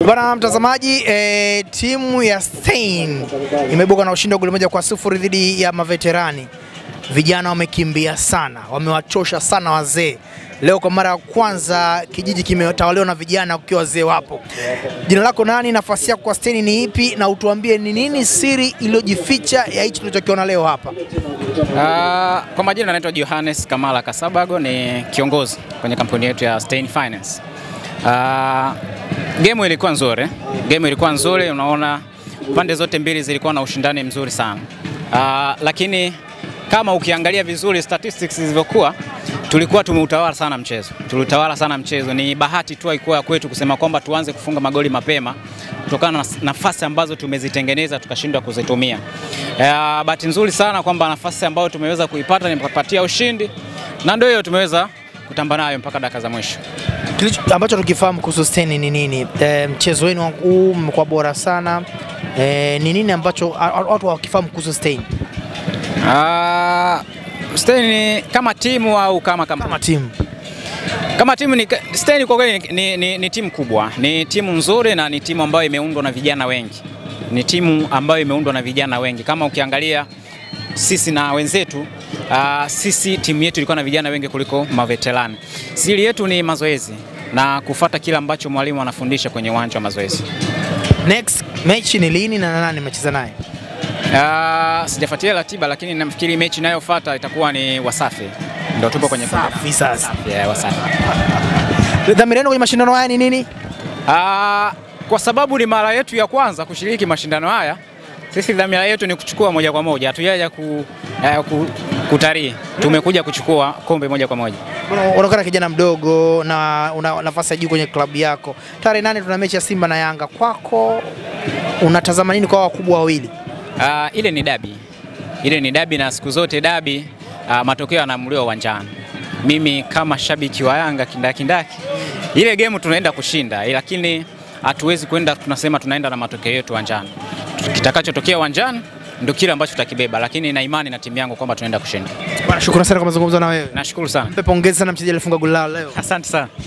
Bwana mtazamaji, timu ya Stein imeibuka na ushindi wa goli 1-0 dhidi ya Maveterani. Vijana wamekimbia sana, wamewachosha sana wazee. Leo kwa mara ya kwanza kijiji kimetawaliwa na vijana ukiwa wazee wapo. Jina lako nani, nafasi yako kwa Stein ni ipi, na utuambie ni nini siri iliyojificha ya hichi tulichokiona leo hapa? Kwa majina naitwa Johannes Kamala Kasabago, ni kiongozi kwenye kampuni yetu ya Stein Finance. Game ilikuwa nzuri, unaona pande zote mbili zilikuwa na ushindani mzuri sana. Lakini kama ukiangalia vizuri statistics zilivyokuwa, tulikuwa tumeutawala sana mchezo. Ni bahati tu haikuwa kwetu kusema kwamba tuanze kufunga magoli mapema kutokana na nafasi ambazo tumezitengeneza tukashindwa kuzitumia. Bahati nzuri sana kwamba nafasi ambayo tumeweza kuipata ni kupatia ushindi, na ndio hiyo tumeweza kutamba nayo mpaka dakika za mwisho. Kile ambacho tukifahamu kuhusu Stein ni nini? Mchezo wenu huu umekuwa bora sana. Ni nini ambacho watu hawakifahamu kuhusu Stein? Stein kama timu au kama timu? Kama timu ni Stein kwa kweli ni timu kubwa, ni timu nzuri na ni timu ambayo imeundwa na vijana wengi. Kama ukiangalia sisi na wenzetu, sisi timu yetu ilikuwa na vijana wengi kuliko maveterani. Siri yetu ni mazoezi na kufuata kila ambacho mwalimu anafundisha kwenye uwanja wa mazoezi. Next match ni lini na nani mmecheza naye? Sijafuatilia ratiba, lakini nafikiri mechi inayofuata itakuwa ni Wasafi. Ndio tupo kwenye Wasafi sasa. Wasafi. Dhamira yenu kwenye mashindano haya ni nini? Kwa sababu ni mara yetu ya kwanza kushiriki mashindano haya, sisi dhamira yetu ni kuchukua moja kwa moja. Hatujaja kutalii. Tumekuja kuchukua kombe moja kwa moja. Unaonekana kijana mdogo na una nafasi ya juu kwenye klabu yako. Tarehe 8 tuna mechi ya Simba na Yanga. Kwako unatazama nini kwa wakubwa wawili? Ile ni dabi na siku zote dabi matokeo yanaamuliwa uwanjani. Mimi kama shabiki wa Yanga kindaki ile game tunaenda kushinda, lakini hatuwezi kwenda tunasema tunaenda na matokeo yetu uwanjani. Kitakachotokea uwanjani ndio kile ambacho tutakibeba, lakini na imani na timu yangu kwamba tunaenda kushinda. Bwana, shukrani sana kwa mazungumzo na wewe. Nashukuru sana. Pongezi sana mchezaji alifunga goli leo. Asante sana.